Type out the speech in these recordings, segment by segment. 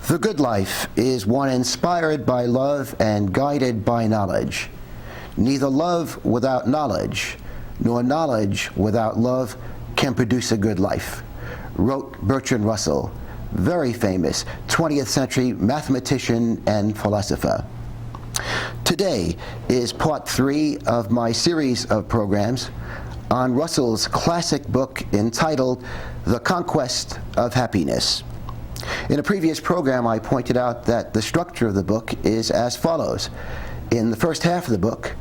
The good life is one inspired by love and guided by knowledge. Neither love without knowledge, nor knowledge without love can produce a good life, wrote Bertrand Russell, very famous 20th century mathematician and philosopher. Today is part 3 of my series of programs on Russell's classic book entitled The Conquest of Happiness. In a previous program, I pointed out that the structure of the book is as follows. In the first half of the book,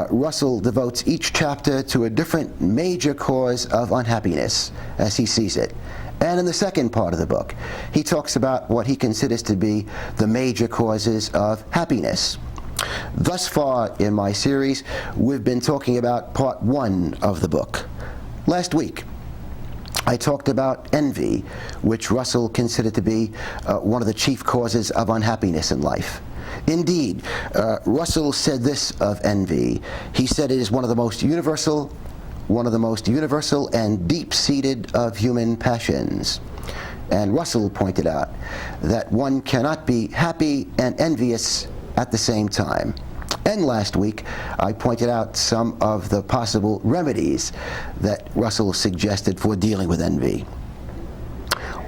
Russell devotes each chapter to a different major cause of unhappiness, as he sees it. And in the second part of the book, he talks about what he considers to be the major causes of happiness. Thus far in my series, we've been talking about part 1 of the book. Last week, I talked about envy, which Russell considered to be one of the chief causes of unhappiness in life. Indeed, Russell said this of envy. He said it is one of the most universal and deep-seated of human passions. And Russell pointed out that one cannot be happy and envious at the same time. And last week, I pointed out some of the possible remedies that Russell suggested for dealing with envy.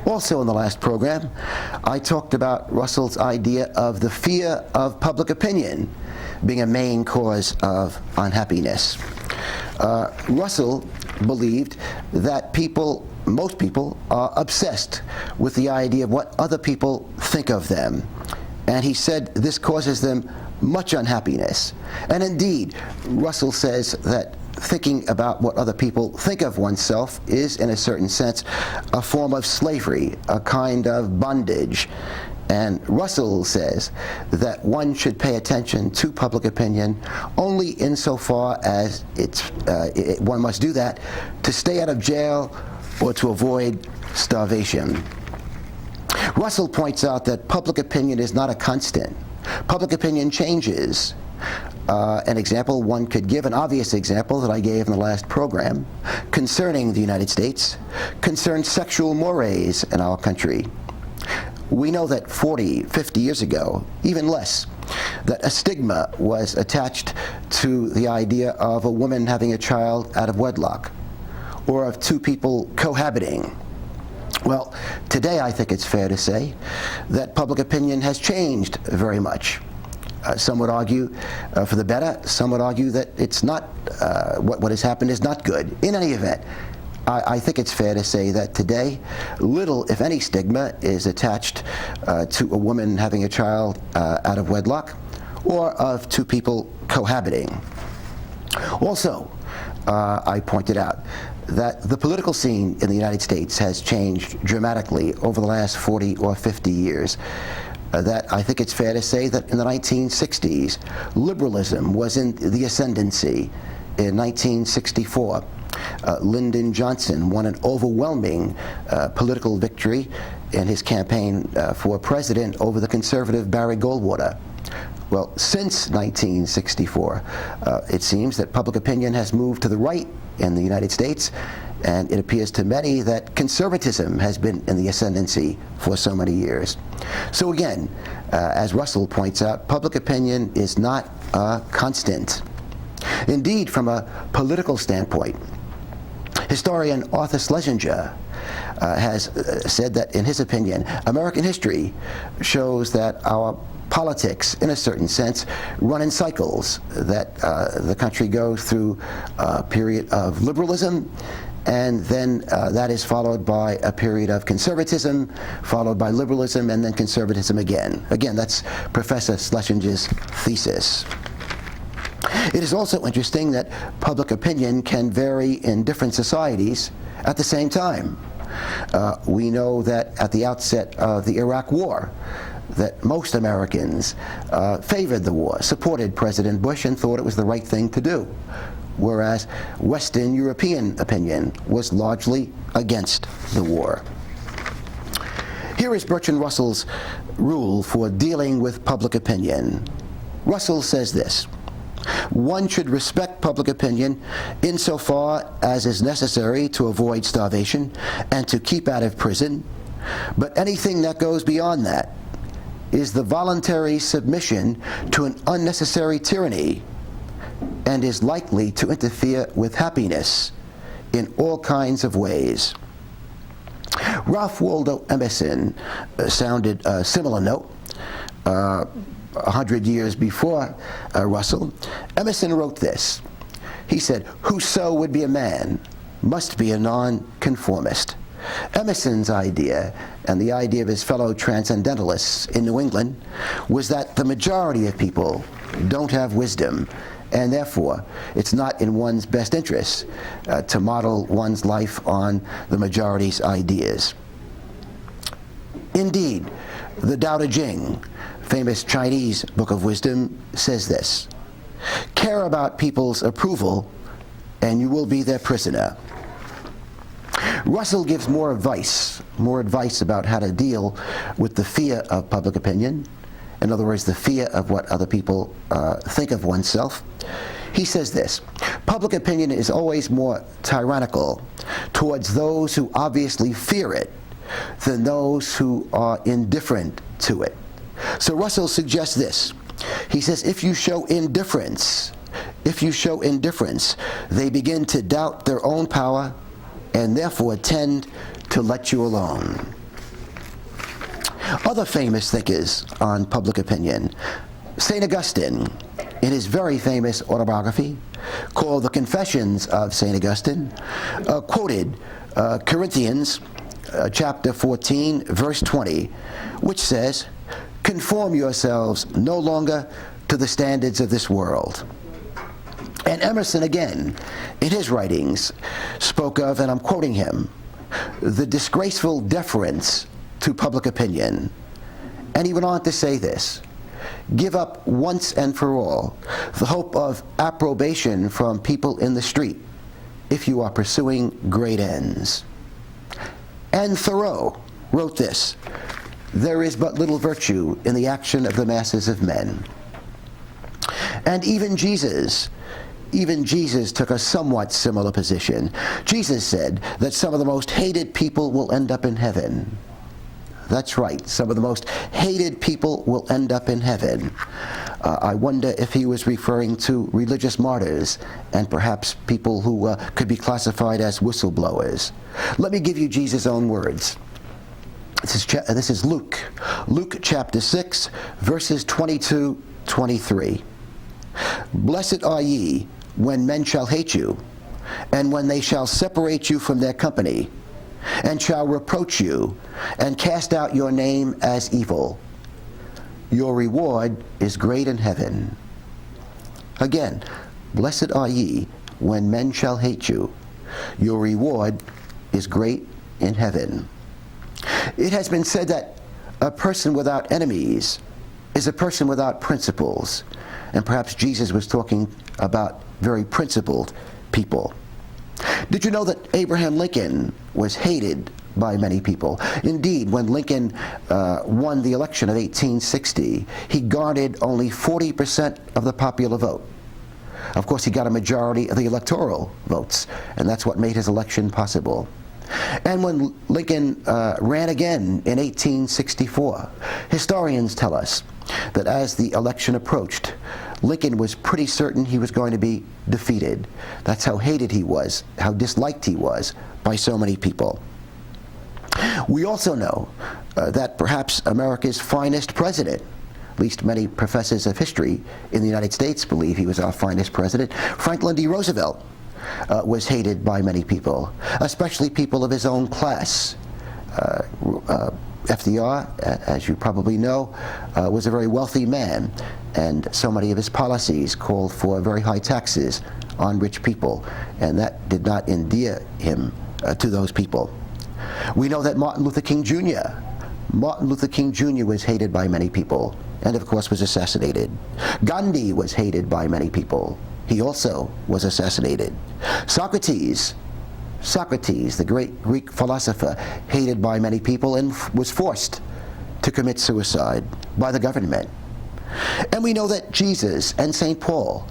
Also in the last program, I talked about Russell's idea of the fear of public opinion being a main cause of unhappiness. Russell believed that most people are obsessed with the idea of what other people think of them. And he said this causes them much unhappiness. And indeed, Russell says that thinking about what other people think of oneself is, in a certain sense, a form of slavery, a kind of bondage. And Russell says that one should pay attention to public opinion only insofar as one must do that to stay out of jail or to avoid starvation. Russell points out that public opinion is not a constant. Public opinion changes. An example one could give, an obvious example that I gave in the last program concerning the United States, concerns sexual mores in our country. We know that 40, 50 years ago, even less, that a stigma was attached to the idea of a woman having a child out of wedlock, or of two people cohabiting. Well, today I think it's fair to say that public opinion has changed very much. Some would argue for the better. Some would argue that it's not, what has happened is not good. In any event, I think it's fair to say that today little, if any, stigma is attached to a woman having a child out of wedlock or of two people cohabiting. Also, I pointed out that the political scene in the United States has changed dramatically over the last 40 or 50 years. That I think it's fair to say that in the 1960s, liberalism was in the ascendancy. In 1964, Lyndon Johnson won an overwhelming political victory in his campaign for president over the conservative Barry Goldwater. Well, since 1964, it seems that public opinion has moved to the right in the United States, and it appears to many that conservatism has been in the ascendancy for so many years. So again, as Russell points out, public opinion is not a constant. Indeed, from a political standpoint, historian Arthur Schlesinger has said that, in his opinion, American history shows that our politics, in a certain sense, run in cycles, that the country goes through a period of liberalism, and then that is followed by a period of conservatism, followed by liberalism, and then conservatism again. Again, that's Professor Schlesinger's thesis. It is also interesting that public opinion can vary in different societies at the same time. We know that at the outset of the Iraq War, that most Americans favored the war, supported President Bush, and thought it was the right thing to do, whereas Western European opinion was largely against the war. Here is Bertrand Russell's rule for dealing with public opinion. Russell says this: one should respect public opinion insofar as is necessary to avoid starvation and to keep out of prison, but anything that goes beyond that, is the voluntary submission to an unnecessary tyranny and is likely to interfere with happiness in all kinds of ways. Ralph Waldo Emerson sounded a similar note 100 years before Russell. Emerson wrote this. He said, "Whoso would be a man must be a nonconformist." Emerson's idea, and the idea of his fellow transcendentalists in New England, was that the majority of people don't have wisdom, and therefore it's not in one's best interest to model one's life on the majority's ideas. Indeed, the Tao Te Ching, famous Chinese book of wisdom, says this: "Care about people's approval, and you will be their prisoner." Russell gives more advice about how to deal with the fear of public opinion. In other words, the fear of what other people think of oneself. He says this: "Public opinion is always more tyrannical towards those who obviously fear it than those who are indifferent to it." So Russell suggests this. He says, if you show indifference, they begin to doubt their own power and therefore tend to let you alone. Other famous thinkers on public opinion. St. Augustine, in his very famous autobiography called The Confessions of St. Augustine, quoted Corinthians chapter 14, verse 20, which says, "Conform yourselves no longer to the standards of this world." And Emerson, again, in his writings, spoke of, and I'm quoting him, the disgraceful deference to public opinion. And he went on to say this: "Give up once and for all the hope of approbation from people in the street if you are pursuing great ends." And Thoreau wrote this: "There is but little virtue in the action of the masses of men." And even Jesus took a somewhat similar position. Jesus said that some of the most hated people will end up in heaven. That's right, some of the most hated people will end up in heaven. I wonder if he was referring to religious martyrs and perhaps people who could be classified as whistleblowers. Let me give you Jesus' own words. This is Luke chapter 6, verses 22-23. "Blessed are ye when men shall hate you, and when they shall separate you from their company, and shall reproach you, and cast out your name as evil. Your reward is great in heaven." Again, blessed are ye when men shall hate you. Your reward is great in heaven. It has been said that a person without enemies is a person without principles. And perhaps Jesus was talking about very principled people. Did you know that Abraham Lincoln was hated by many people? Indeed, when Lincoln won the election of 1860, he garnered only 40% of the popular vote. Of course, he got a majority of the electoral votes, and that's what made his election possible. And when Lincoln ran again in 1864, historians tell us that as the election approached, Lincoln was pretty certain he was going to be defeated. That's how hated he was, how disliked he was by so many people. We also know that perhaps America's finest president, at least many professors of history in the United States believe he was our finest president, Franklin D. Roosevelt, was hated by many people, especially people of his own class. FDR, as you probably know, was a very wealthy man, and so many of his policies called for very high taxes on rich people, and that did not endear him to those people. We know that Martin Luther King Jr. was hated by many people, and of course was assassinated. Gandhi was hated by many people. He also was assassinated. Socrates, the great Greek philosopher, hated by many people and was forced to commit suicide by the government. And we know that Jesus and St. Paul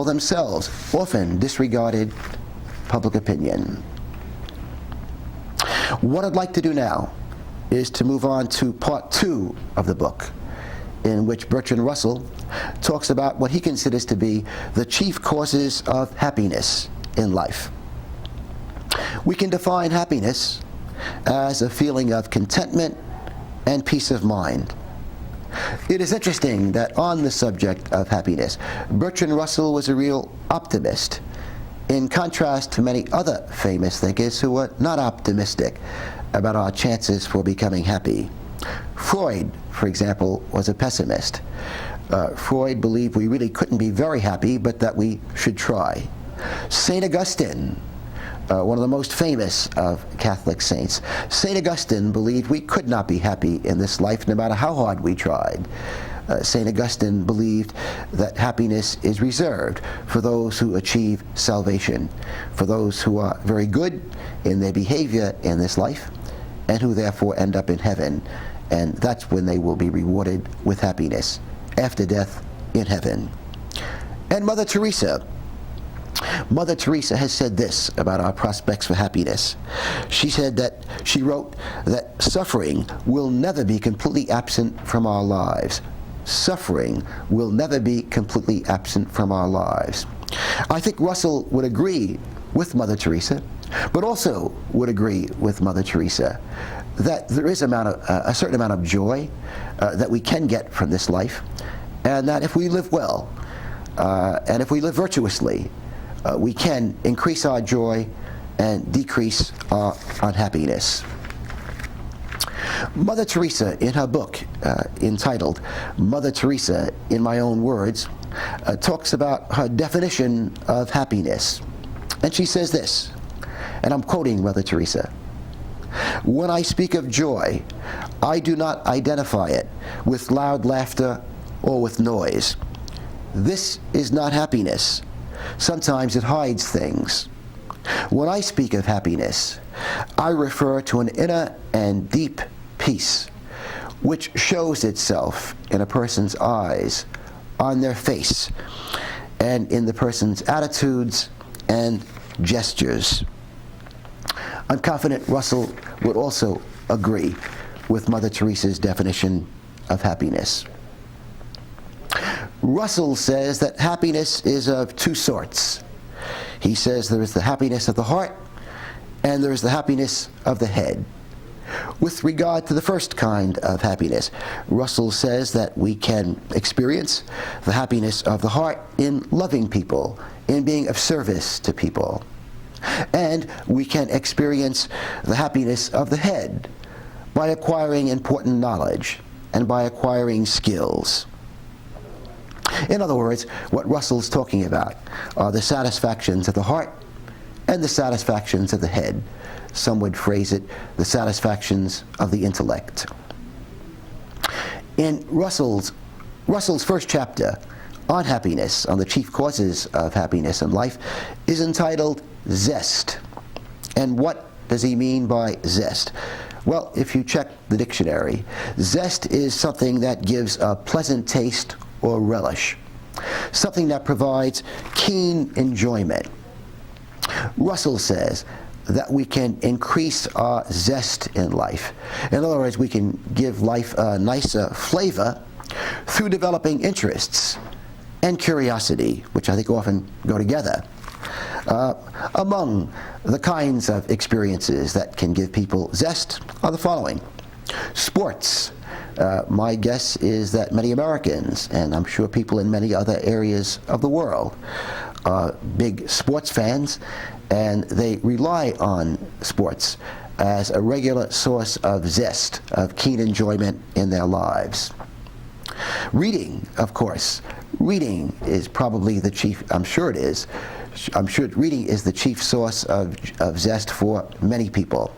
themselves often disregarded public opinion. What I'd like to do now is to move on to part 2 of the book, in which Bertrand Russell talks about what he considers to be the chief causes of happiness in life. We can define happiness as a feeling of contentment and peace of mind. It is interesting that on the subject of happiness, Bertrand Russell was a real optimist, in contrast to many other famous thinkers who were not optimistic about our chances for becoming happy. Freud, for example, was a pessimist. Freud believed we really couldn't be very happy, but that we should try. St. Augustine, one of the most famous of Catholic saints, St. Augustine believed we could not be happy in this life no matter how hard we tried. St. Augustine believed that happiness is reserved for those who achieve salvation, for those who are very good in their behavior in this life, and who therefore end up in heaven. And that's when they will be rewarded with happiness, after death in heaven. And Mother Teresa has said this about our prospects for happiness. She wrote that suffering will never be completely absent from our lives. Suffering will never be completely absent from our lives. I think Russell would agree with Mother Teresa, but also would agree with Mother Teresa that there is a certain amount of joy that we can get from this life, and that if we live well, and if we live virtuously, we can increase our joy and decrease our unhappiness. Mother Teresa, in her book entitled Mother Teresa in My Own Words, talks about her definition of happiness. And she says this, and I'm quoting Mother Teresa: "When I speak of joy, I do not identify it with loud laughter or with noise. This is not happiness. Sometimes it hides things. When I speak of happiness, I refer to an inner and deep peace, which shows itself in a person's eyes, on their face, and in the person's attitudes and gestures." I'm confident Russell would also agree with Mother Teresa's definition of happiness. Russell says that happiness is of two sorts. He says there is the happiness of the heart and there is the happiness of the head. With regard to the first kind of happiness, Russell says that we can experience the happiness of the heart in loving people, in being of service to people. And we can experience the happiness of the head by acquiring important knowledge and by acquiring skills. In other words, what Russell's talking about are the satisfactions of the heart and the satisfactions of the head. Some would phrase it, the satisfactions of the intellect. In Russell's first chapter on happiness, on the chief causes of happiness in life, is entitled Zest. And what does he mean by zest? Well, if you check the dictionary, zest is something that gives a pleasant taste or relish, something that provides keen enjoyment. Russell says that we can increase our zest in life. In other words, we can give life a nicer flavor through developing interests and curiosity, which I think often go together. Among the kinds of experiences that can give people zest are the following. Sports. My guess is that many Americans, and I'm sure people in many other areas of the world, are big sports fans, and they rely on sports as a regular source of zest, of keen enjoyment in their lives. Reading, of course. Reading is probably the chief, I'm sure it is. I'm sure reading is the chief source of zest for many people.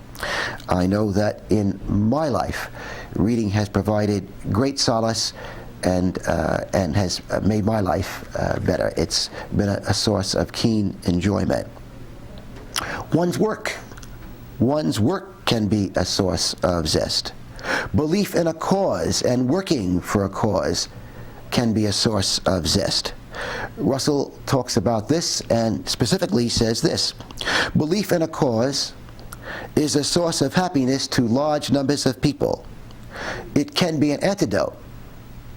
I know that in my life, reading has provided great solace and has made my life better. It's been a source of keen enjoyment. One's work can be a source of zest. Belief in a cause and working for a cause can be a source of zest. Russell talks about this and specifically says this: belief in a cause is a source of happiness to large numbers of people. It can be an antidote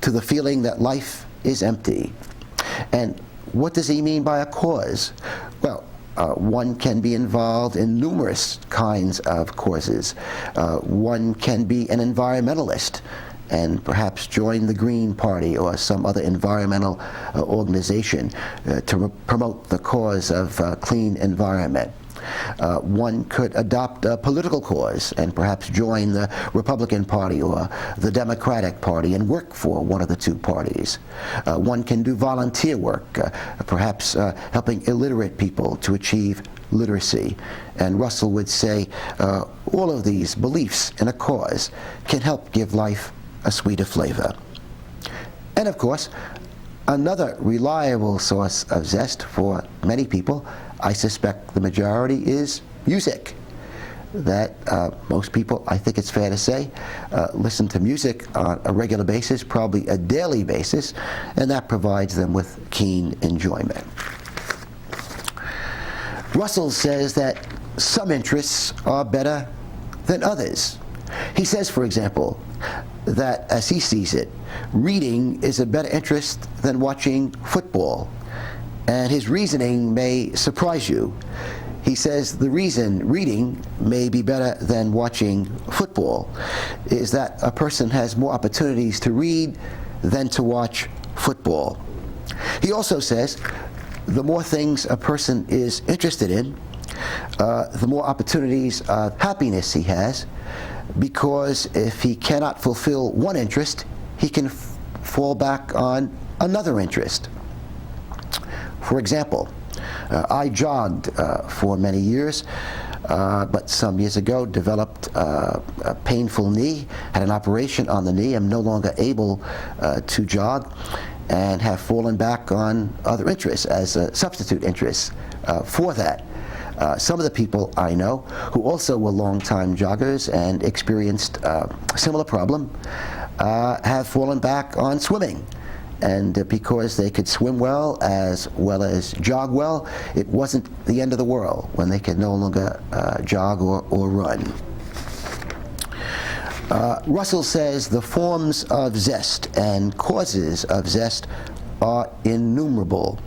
to the feeling that life is empty. And what does he mean by a cause? Well, one can be involved in numerous kinds of causes. One can be an environmentalist and perhaps join the Green Party or some other environmental organization to promote the cause of a clean environment. One could adopt a political cause and perhaps join the Republican Party or the Democratic Party and work for one of the two parties. One can do volunteer work, perhaps helping illiterate people to achieve literacy. And Russell would say all of these beliefs in a cause can help give life a sweeter flavor. And of course, another reliable source of zest for many people, I suspect the majority, is music. That most people, I think it's fair to say, listen to music on a regular basis, probably a daily basis, and that provides them with keen enjoyment. Russell says that some interests are better than others. He says, for example, that as he sees it, reading is a better interest than watching football. And his reasoning may surprise you. He says the reason reading may be better than watching football is that a person has more opportunities to read than to watch football. He also says the more things a person is interested in, the more opportunities of happiness he has, because if he cannot fulfill one interest, he can fall back on another interest. For example, I jogged for many years, but some years ago developed a painful knee, had an operation on the knee. I'm no longer able to jog and have fallen back on other interests as substitute interests for that. Some of the people I know who also were long-time joggers and experienced a similar problem have fallen back on swimming. And because they could swim well as jog well, it wasn't the end of the world when they could no longer jog or run. Russell says the forms of zest and causes of zest are innumerable.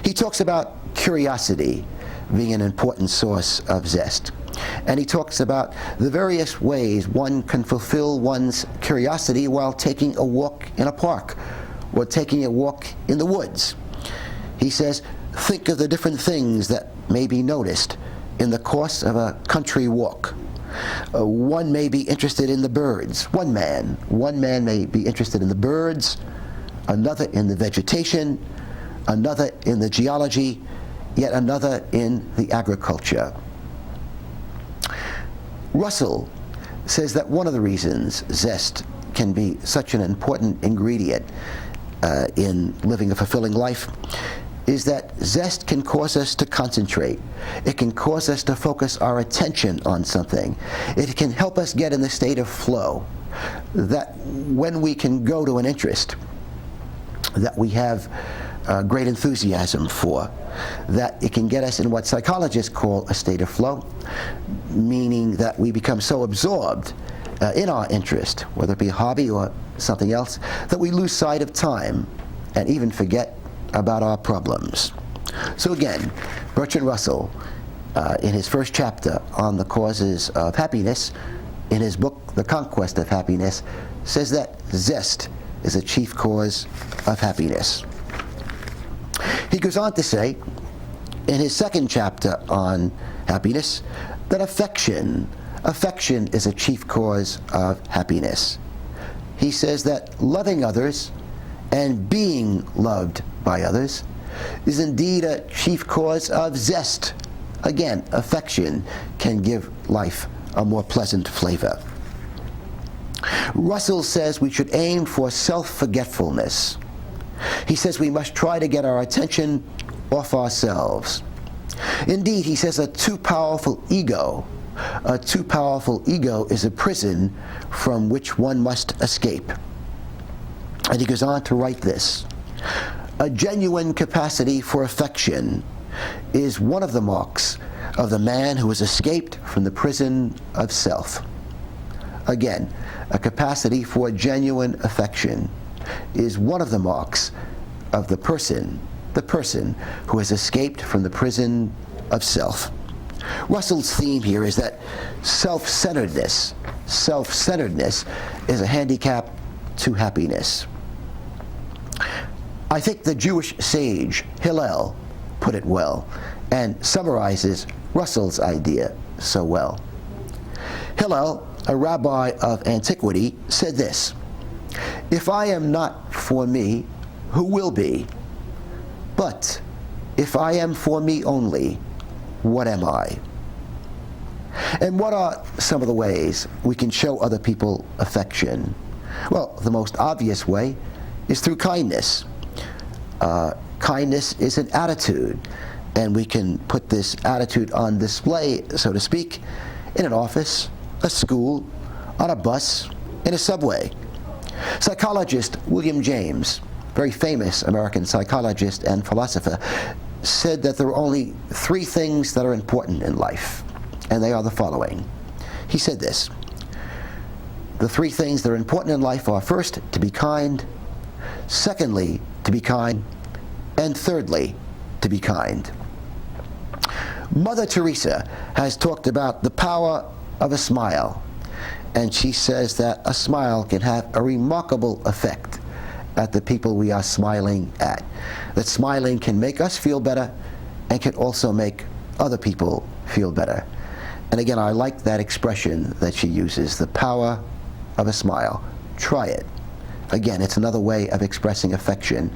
He talks about curiosity being an important source of zest. And he talks about the various ways one can fulfill one's curiosity while taking a walk in a park or taking a walk in the woods. He says, think of the different things that may be noticed in the course of a country walk. One may be interested in the birds. One man may be interested in the birds, another in the vegetation, another in the geology, yet another in the agriculture. Russell says that one of the reasons zest can be such an important ingredient in living a fulfilling life is that zest can cause us to concentrate. It can cause us to focus our attention on something. It can help us get in the state of flow, that when we can go to an interest that we have great enthusiasm for, that it can get us in what psychologists call a state of flow, meaning that we become so absorbed in our interest, whether it be a hobby or something else, that we lose sight of time and even forget about our problems. So again, Bertrand Russell, in his first chapter on the causes of happiness, in his book, The Conquest of Happiness, says that zest is a chief cause of happiness. He goes on to say, in his second chapter on happiness, that affection is a chief cause of happiness. He says that loving others and being loved by others is indeed a chief cause of zest. Again, affection can give life a more pleasant flavor. Russell says we should aim for self-forgetfulness. He says we must try to get our attention off ourselves. Indeed, he says a too powerful ego is a prison from which one must escape. And he goes on to write this: a genuine capacity for affection is one of the marks of the man who has escaped from the prison of self. Again, a capacity for genuine affection is one of the marks of the person who has escaped from the prison of self. Russell's theme here is that self-centeredness is a handicap to happiness. I think the Jewish sage Hillel put it well and summarizes Russell's idea so well. Hillel, a rabbi of antiquity, said this: "If I am not for me, who will be? But if I am for me only, what am I?" And what are some of the ways we can show other people affection? Well, the most obvious way is through kindness. Kindness is an attitude, and we can put this attitude on display, so to speak, in an office, a school, on a bus, in a subway. Psychologist William James, very famous American psychologist and philosopher, said that there are only three things that are important in life, and they are the following. He said this: the three things that are important in life are, first, to be kind; secondly, to be kind; and thirdly, to be kind. Mother Teresa has talked about the power of a smile, and she says that a smile can have a remarkable effect at the people we are smiling at. That smiling can make us feel better and can also make other people feel better. And again, I like that expression that she uses, the power of a smile. Try it. Again, it's another way of expressing affection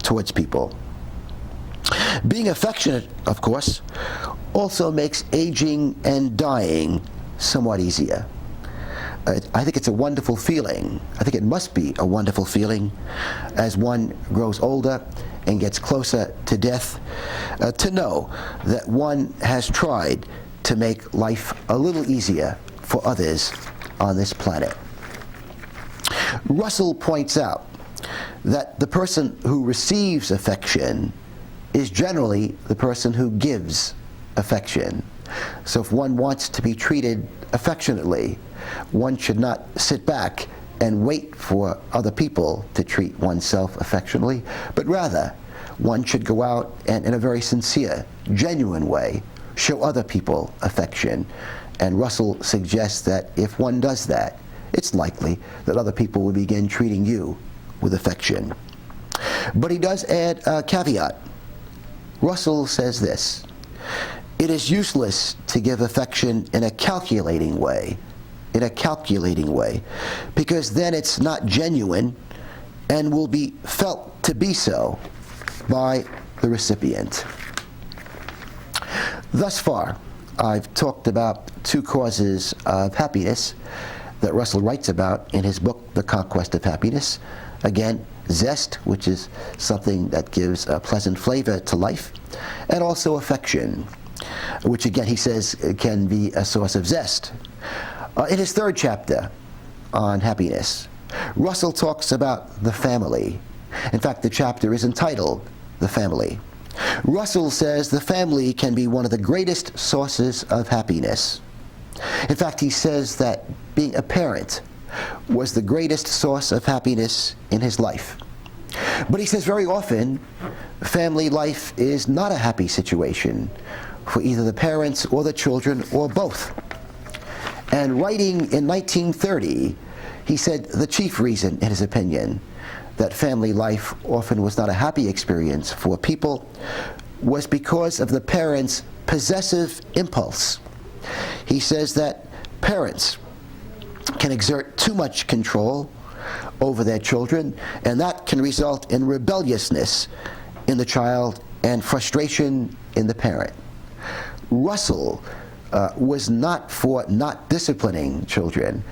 towards people. Being affectionate, of course, also makes aging and dying somewhat easier. I think it's a wonderful feeling. I think it must be a wonderful feeling as one grows older and gets closer to death, to know that one has tried to make life a little easier for others on this planet. Russell points out that the person who receives affection is generally the person who gives affection. So if one wants to be treated affectionately, one should not sit back and wait for other people to treat oneself affectionately, but rather one should go out and, in a very sincere, genuine way, show other people affection. And Russell suggests that if one does that, it's likely that other people will begin treating you with affection. But he does add a caveat. Russell says this: it is useless to give affection in a calculating way, because then it's not genuine and will be felt to be so by the recipient. Thus far, I've talked about two causes of happiness that Russell writes about in his book, The Conquest of Happiness. Again, zest, which is something that gives a pleasant flavor to life, and also affection, which again he says can be a source of zest. In his third chapter on happiness, Russell talks about the family. In fact, the chapter is entitled The Family. Russell says the family can be one of the greatest sources of happiness. In fact, he says that being a parent was the greatest source of happiness in his life. But he says very often, family life is not a happy situation for either the parents or the children or both. And writing in 1930, he said the chief reason, in his opinion, that family life often was not a happy experience for people was because of the parents' possessive impulse. He says that parents can exert too much control over their children, and that can result in rebelliousness in the child and frustration in the parent. Russell was not for not disciplining children.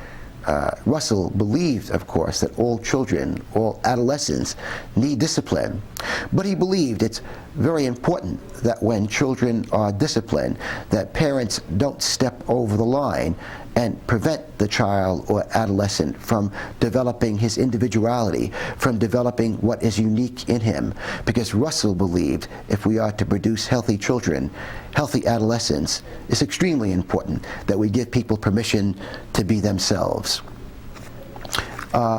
Russell believed, of course, that all children, all adolescents need discipline. But he believed it's very important that when children are disciplined, that parents don't step over the line and prevent the child or adolescent from developing his individuality, from developing what is unique in him. Because Russell believed if we are to produce healthy children, healthy adolescence, it's extremely important that we give people permission to be themselves.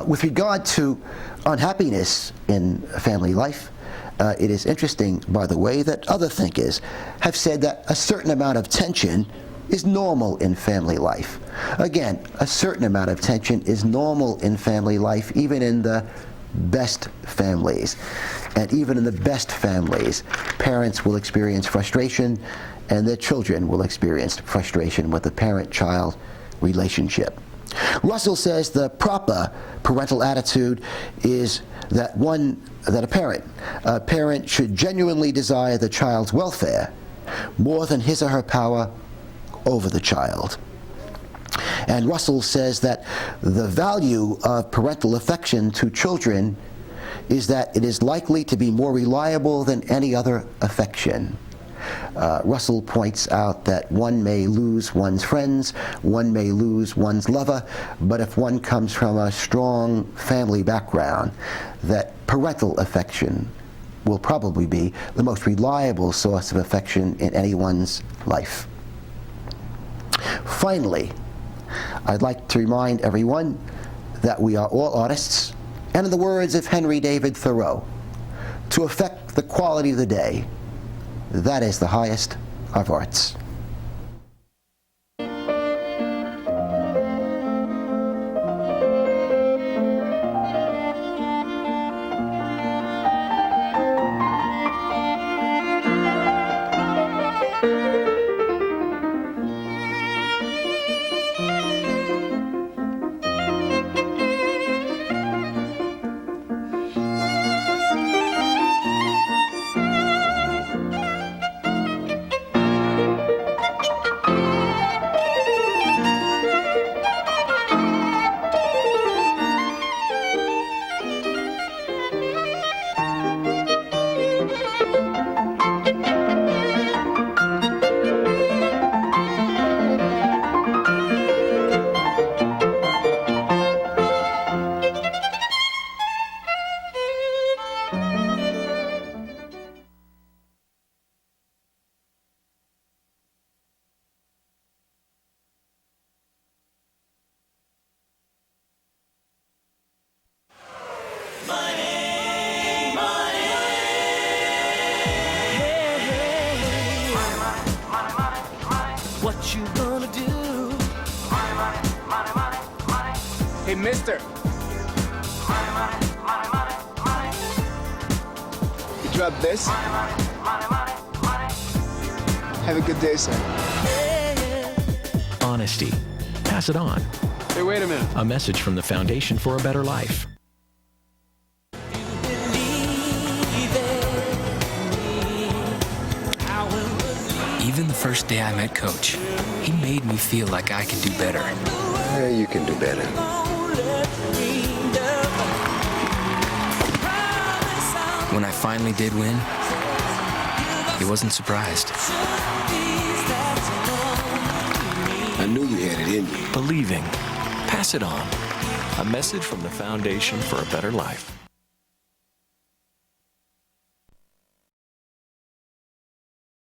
With regard to unhappiness in family life, it is interesting, by the way, that other thinkers have said that a certain amount of tension is normal in family life. Again, a certain amount of tension is normal in family life, even in the best families. And even in the best families, parents will experience frustration, and their children will experience frustration with the parent-child relationship. Russell says the proper parental attitude is that a parent should genuinely desire the child's welfare more than his or her power over the child. And Russell says that the value of parental affection to children is that it is likely to be more reliable than any other affection. Russell points out that one may lose one's friends, one may lose one's lover, but if one comes from a strong family background, that parental affection will probably be the most reliable source of affection in anyone's life. Finally, I'd like to remind everyone that we are all artists, and in the words of Henry David Thoreau, to affect the quality of the day, that is the highest of arts. What you gonna do? Hey, mister. You drop this? Have a good day, sir. Honesty. Pass it on. Hey, wait a minute. A message from the Foundation for a Better Life. Even the first day I met Coach, he made me feel like I could do better. Yeah, you can do better. When I finally did win, he wasn't surprised. I knew you had it in you. Believing. Pass it on. A message from the Foundation for a Better Life.